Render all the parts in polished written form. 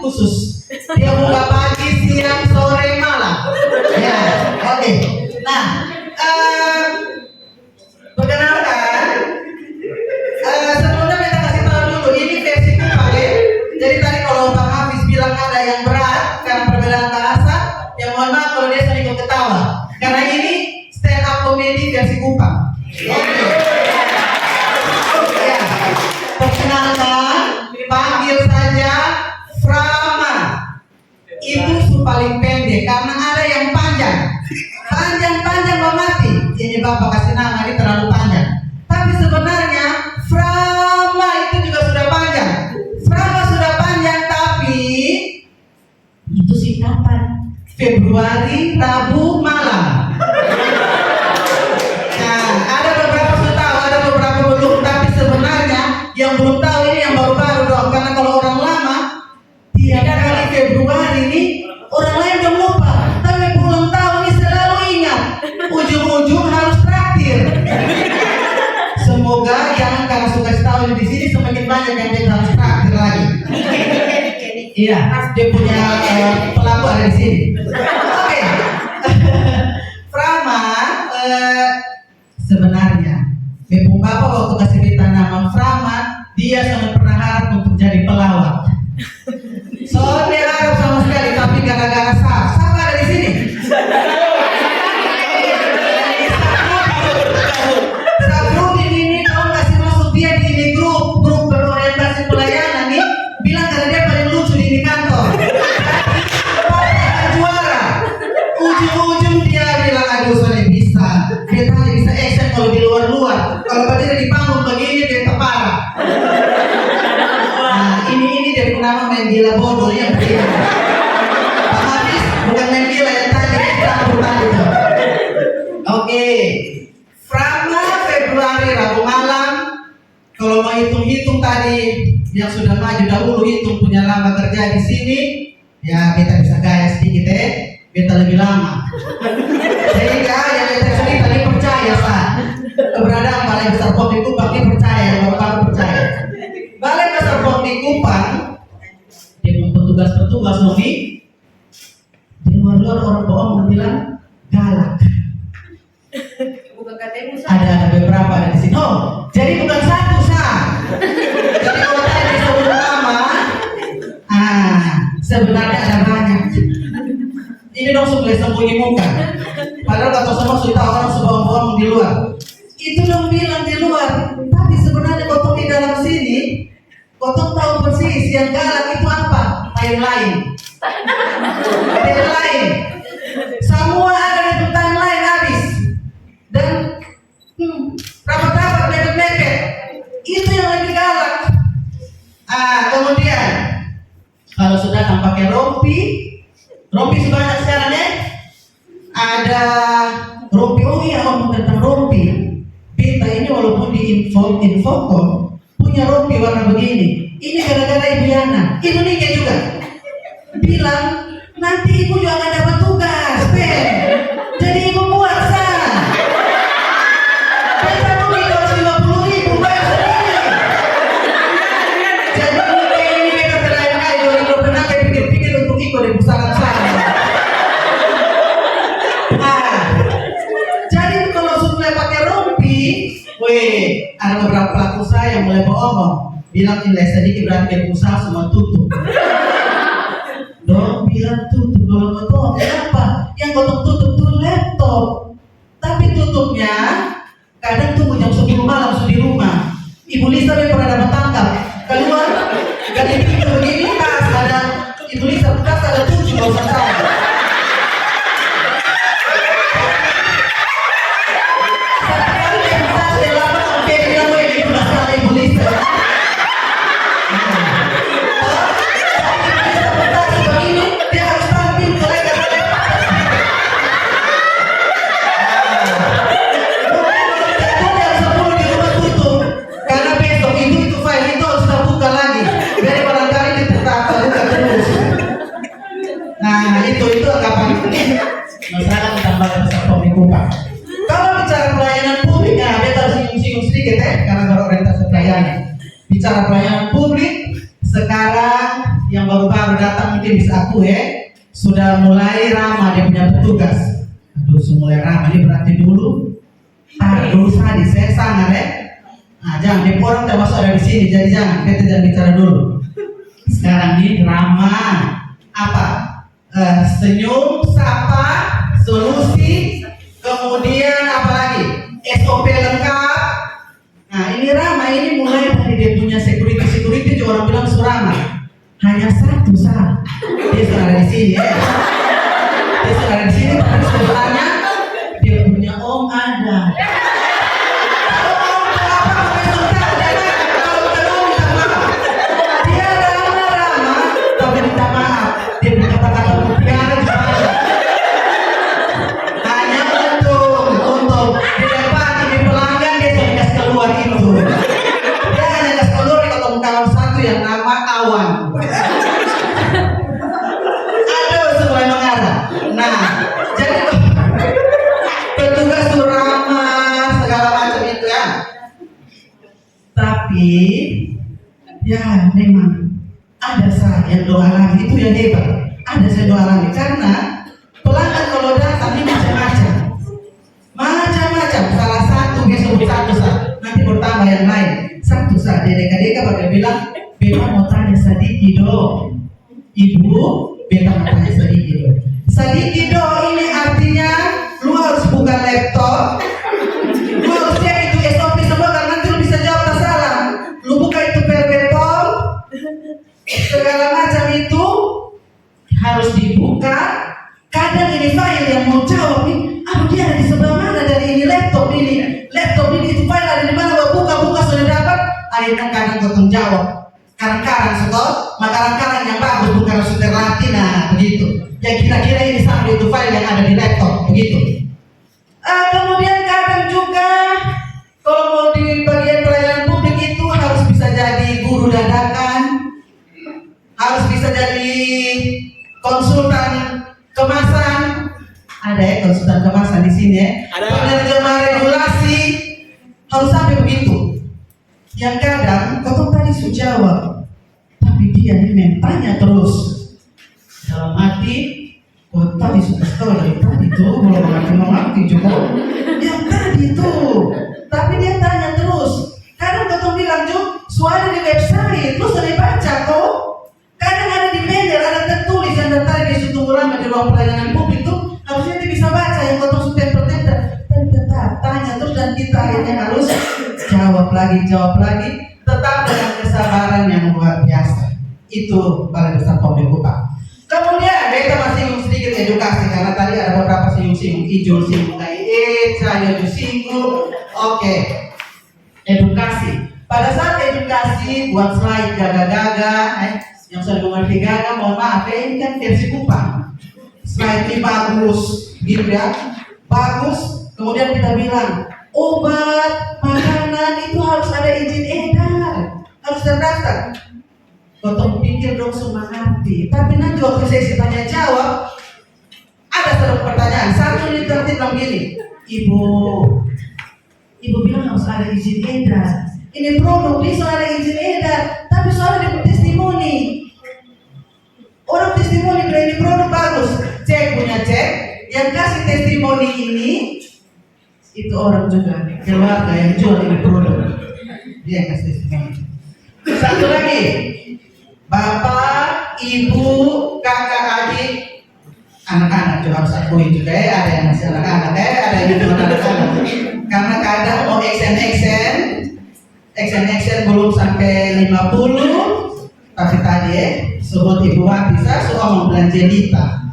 khusus. Dia buka pagi, siang, sore, malam. Ya, oke. Nah, perkenalkan, sebelumnya kita kasih tahu dulu ini versi Kupang ya. Jadi tadi kalau Bang Hafiz bilang ada yang berat karena perbedaan bahasa, ya mohon maaf kalau dia sering ketawa. Karena ini stand up comedy versi Kupang. Oke. Ya, perkenalkan, panggil saja Frama. Itu paling pendek karena ada yang panjang. Panjang mati. Ini Bapak kasih nama ini terlalu panjang. Tapi sebenarnya Frama itu juga sudah panjang. Frama sudah panjang tapi itu singkatan Februari Rabu malam. Nah, ada beberapa sudah tahu, ada beberapa belum. Tapi sebenarnya yang belum tahu ini yang baru-baru dong. Karena kalau orang lama tiap kali Februari ini orang lain udah lupa. Tapi ulang tahun ini selalu ingat. Ujung-ujung harus traktir. Semoga yang karena suka tahu di sini semakin banyak yang kita harus traktir lagi. Iya, dia punya pelaku ada di sini. Oke. Frama sebenarnya Ibu Bapak waktu kasih kita nama Frama, dia sangat pernah harap untuk jadi pelawak. Soalnya harap sama sekali, tapi gara-gara Saf ada di sini. Safrudin ini tahu kasih masuk dia di ini grup berorientasi pelayanan nih, bilang karena dia paling lucu di ini kantor. Juara. Ujung-ujung dia bilang aduh saya bisa. Dia tanya bisa action kalau di luar-luar. Kalau pada di panggung begini dia terparah. Nah ini dia nama main gila bodoh yang begini. Pak Hafiz bukan main gila yang tadi kita tadi. Oke. Frama Februari Rabu malam. Kalau mau hitung-hitung tadi yang sudah maju dahulu hitung punya lama kerja di sini, ya kita bisa gaya sedikit kita lebih lama. Sehingga yang kita sendiri tadi percaya Pak. Keberadaan Balai Besar POM di Kupang ini percaya, baru percaya. Balai Besar POM di Kupang dia petugas-petugas di luar orang bohong bilang galak. Ada beberapa ada di sini. Oh, jadi bukan satu sah. Jadi kalau tadi disebut nama, sebenarnya ada banyak. Ini dong sudah sembunyi muka. Padahal kata semua sudah orang bohong di luar. Itu dong bilang di luar. Tapi sebenarnya kotong di dalam sini, kotong tahu persis yang galak itu apa? Timeline. Timeline. Semua ada di timeline habis. Dan rapat-rapat mepet-mepet. Itu yang lagi galak. Kemudian kalau sudah pakai rompi sebanyak sekarang ada rompi. Oh iya, ngomong tentang rompi. Beta ini walaupun di Infocom punya rompi warna begini. Ini gara-gara Ibu Yana. Ibu Nika juga bilang nanti ibu juga akan dapat tugas, Ben. Jadi ibu buat sah. Beta rugi 250.000 bayar sendiri. Jadi ini beta pelayan kali 2026 pikir-pikir untuk ikut di pusat sana. Jadi kalau sudah pakai rompi, ada beberapa pelaku saya yang mulai bohong, bilang nilai sedikit berarti usaha semua tutup. Dong bilang tutup, kalau betul kenapa? Yang kotor tutup tuh laptop, tapi tutupnya kadang tunggu jam 10 malam sudah di rumah. Ibu Lisa pernah dapat tangkap keluar dari pintu begini tas ada Ibu Lisa tas ada 7 kalau salah. Masalah tentang Balai Besar POM di Kupang. Kalau bicara pelayanan publik, beta harus singgung sedikit karena berorientasi pelayanan. Bicara pelayanan publik, sekarang yang baru-baru datang mungkin bisa aku sudah mulai ramah dia punya petugas. Aduh, sudah mulai ramah ini berarti dulu tadi saya sangat nah jangan dia orang termasuk ada di sini, jadi jangan kita jangan bicara dulu. Sekarang ini ramah apa? Senyum, sapa, solusi, kemudian apa lagi? SOP lengkap. Nah ini ramah, ini mulai dari dia punya security juga orang bilang surama. Hanya satu sah. Dia sudah ada di sini Dia sudah ada di sini, tapi sebenarnya dia punya om ada. Yang nama awan. Aduh, semua mengarah. Nah, jadi petugas ramah segala macam itu ya. Tapi ya memang ada saya doa alami itu yang hebat. Ada saya doa alami karena pelanggan kalau datang ini macam-macam. Salah satu sebut satu nanti bertambah yang lain. Satu dia deka-deka pada bilang beta mau tanya sedikit dong. Ibu, beta mau tanya sedikit dong. Sedikit dong ini artinya lu harus buka laptop. Lu harus cek itu SOP semua karena nanti lu bisa jawab salah. Lu buka itu perpetol, segala macam itu harus dibuka. Kadang ini file yang mau jawab nih, dia ada di sebelah mana dari ini laptop ini itu file ada di mana? Buka sudah dapat. Akhirnya kadang kau jawab. Karang-karang setor, karang-karang yang bagus bukan sudah latih, nah begitu. Yang kira-kira ini sama itu file yang ada di laptop, begitu. Kemudian kadang juga kalau mau di bagian pelayanan publik itu harus bisa jadi guru dadakan, harus bisa jadi konsultan kemasan. Ada konsultan kemasan di sini penerjemah regulasi, harus sampai begitu. Yang kadang kau tadi sudah jawab, tapi dia ini tanya terus dalam hati. Kau tadi sudah tahu dari tadi tuh belum mengerti juga. Yang tadi tuh, tapi dia tanya terus. Kadang kau bilang juga suara di website, terus ada baca kok. Kadang ada di mail, ada tertulis yang tadi di tunggu lama di ruang pelayanan publik tuh harusnya dia bisa baca yang kau tuh tempel-tempel. Dan tetap tanya terus dan kita akhirnya harus jawab lagi, tetap dengan kesabaran yang luar biasa. Itu Balai Besar Publik Kupang. Kemudian kita masih sedikit edukasi karena tadi ada beberapa singgung-singgung hijau, singgung saya singgung. Oke. Edukasi. Pada saat edukasi buat slide gaga-gaga, yang sudah mengerti gaga, mohon maaf ini kan versi Kupang. Slide ini bagus, gitu ya. Bagus. Kemudian kita bilang obat, makanan itu harus ada izin edar, harus terdaftar. Kau pikir dong semua ngerti. Tapi nanti waktu sesi tanya jawab, ada satu pertanyaan. Satu ini tertib begini, Ibu bilang harus ada izin edar. Ini produk bisa ada izin edar, tapi soalnya di testimoni. Orang testimoni bilang ini produk bagus, cek punya cek. Yang kasih testimoni ini itu orang juga keluarga yang jual ini produk, dia kasih testimoni. Satu lagi, bapak, ibu, kakak, adik, anak-anak juga harus akui juga ada yang masih anak-anak ada yang belum anak-anak. Karena kadang mau action belum sampai 50, tapi tadi sebut ibu bisa suka mau belanja jelita.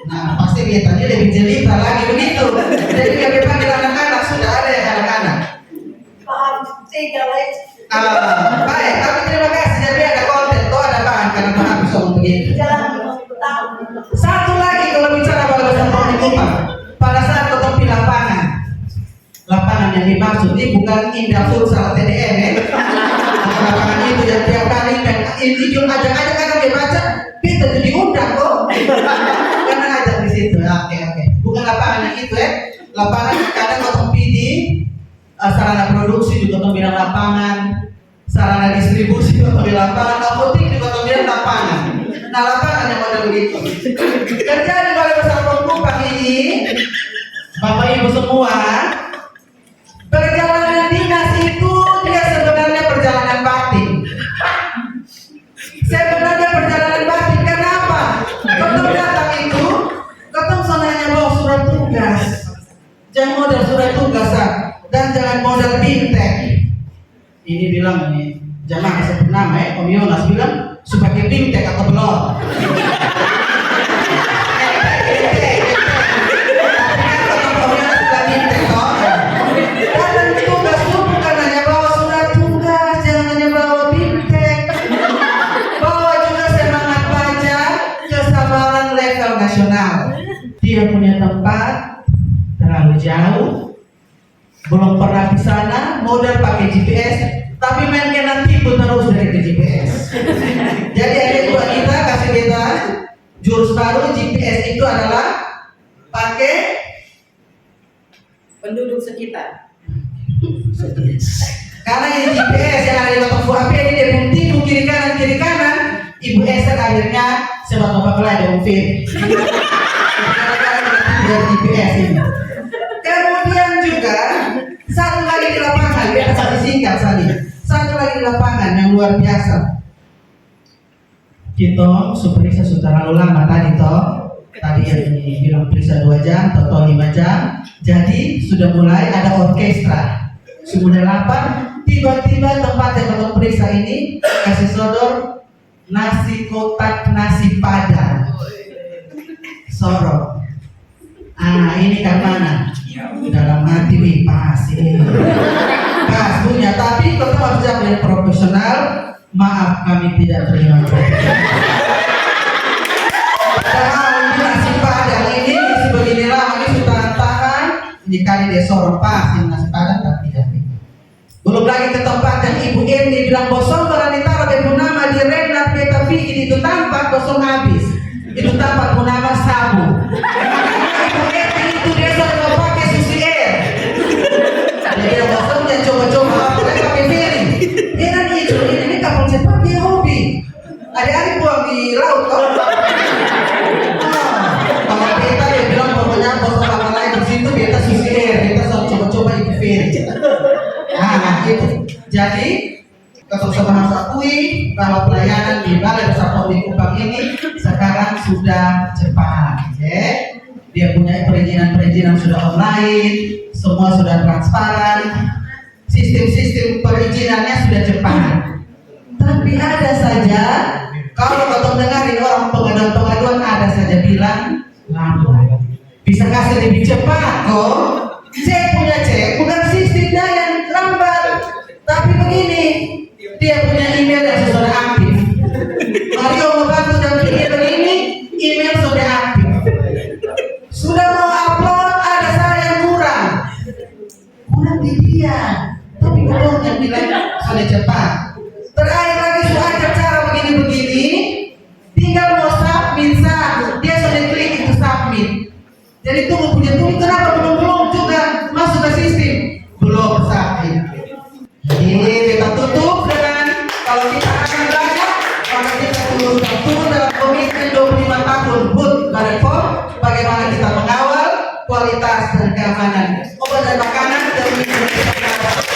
Nah pasti biasanya lebih jelita lagi begitu. Jadi kami panggil anak-anak, sudah ada yang anak-anak. Paham, tiga lagi. Baik, tapi terima kasih. Jadi ada konten, tuh ada bahan karena paham bisa begitu. Satu lagi kalau bicara Balai Besar Publik Kupang, pada saat ketemu lapangan yang dimaksud ini bukan Indah Futsal TDM lapangan itu yang tiap kali itu ajak-ajak kadang dia baca, kita jadi diundang kok. Karena ajak di situ. Oke. Bukan lapangan yang itu lapangan kadang ketemu di sarana produksi juga ketemu lapangan, sarana distribusi ketemu lapangan, apotek juga ketemu lapangan. Nah, lapangan yang model begitu. Kerja di Balai Besar Pengkumpang ini, Bapak Ibu semua, perjalanan dinas itu dia sebenarnya perjalanan batin. Sebenarnya perjalanan batin, kenapa? Ketemu datang itu, ketemu sonanya bawa surat tugas. Jangan modal surat tugas, dan jangan modal bimtek. Ini bilang ini, jangan sebut nama ya, Om Yonas bilang sebagai bimtek atau belum. Dia punya tempat terlalu jauh, belum pernah di sana, modal pakai GPS, tapi main kena tipu terus dari ke GPS. Jadi adik buat kita kasih kita jurus baru. GPS itu adalah pakai Penduduk sekitar. karena ini GPS yang ada di kotak FUAP ini dia pun tipu kiri kanan. Ibu Esther akhirnya sebab bapak kelai Om Fir. Dari GPS ini. Kemudian juga satu lagi di lapangan, biar saya singkat saja. Satu lagi di lapangan yang luar biasa. Kita periksa sudah terlalu lama tadi toh. Tadi yang ini bilang periksa 2 jam, total 5 jam. Jadi sudah mulai ada orkestra. Sudah 8, tiba-tiba tempat yang kita periksa ini kasih sodor nasi kotak nasi padang. Sorok. Ah, ini kan mana? Dalam hati wih pas ini. Pas punya, tapi kalau harus jadi profesional, maaf kami tidak terima. Padahal ini nasi padang ini sebegini lama ini sudah tahan. Ini kali dia sorong pas ini nasi padang tapi tidak. Belum lagi ke tempat yang Ibu Endi bilang bosong berani taruh ibu nama di Renat Beta Fikir itu tampak kosong habis. Itu tampak nama sabu. Ibu Endi itu dia sudah pakai susi air. Jadi dia bosong dia coba-coba pakai piring. Enak itu ini kapal cepat dia hobi. Adik-adik buang di laut kok. Kalau Beta dia bilang pokoknya bosong apa lain di situ Beta susi air. Beta sudah coba-coba itu piring. Nah, itu. Jadi kita sama harus akui bahwa pelayanan di Balai Besar Pengkumpang ini sekarang sudah cepat. Dia punya perizinan sudah online, semua sudah transparan, sistem perizinannya sudah cepat. Tapi ada saja kalau kau dengarin orang pengaduan ada saja bilang lambat. Bisa kasih lebih cepat kok. Cek bukan sistemnya yang lambat, tapi begini dia punya email yang sudah aktif. Mario membantu dan begini email sudah aktif. Sudah mau upload ada saya yang kurang di dia, tapi kalau yang bilang sudah cepat. Terakhir lagi sudah cara begini, tinggal mau submit dia sudah klik itu submit. Jadi tunggu kenapa belum juga masuk ke sistem belum submit. Jadi kita tutup dengan kalau kita akan banyak maka kita turun dalam komitmen 25 tahun HUT Badan POM bagaimana kita mengawal kualitas dan keamanan obat dan makanan dan minuman.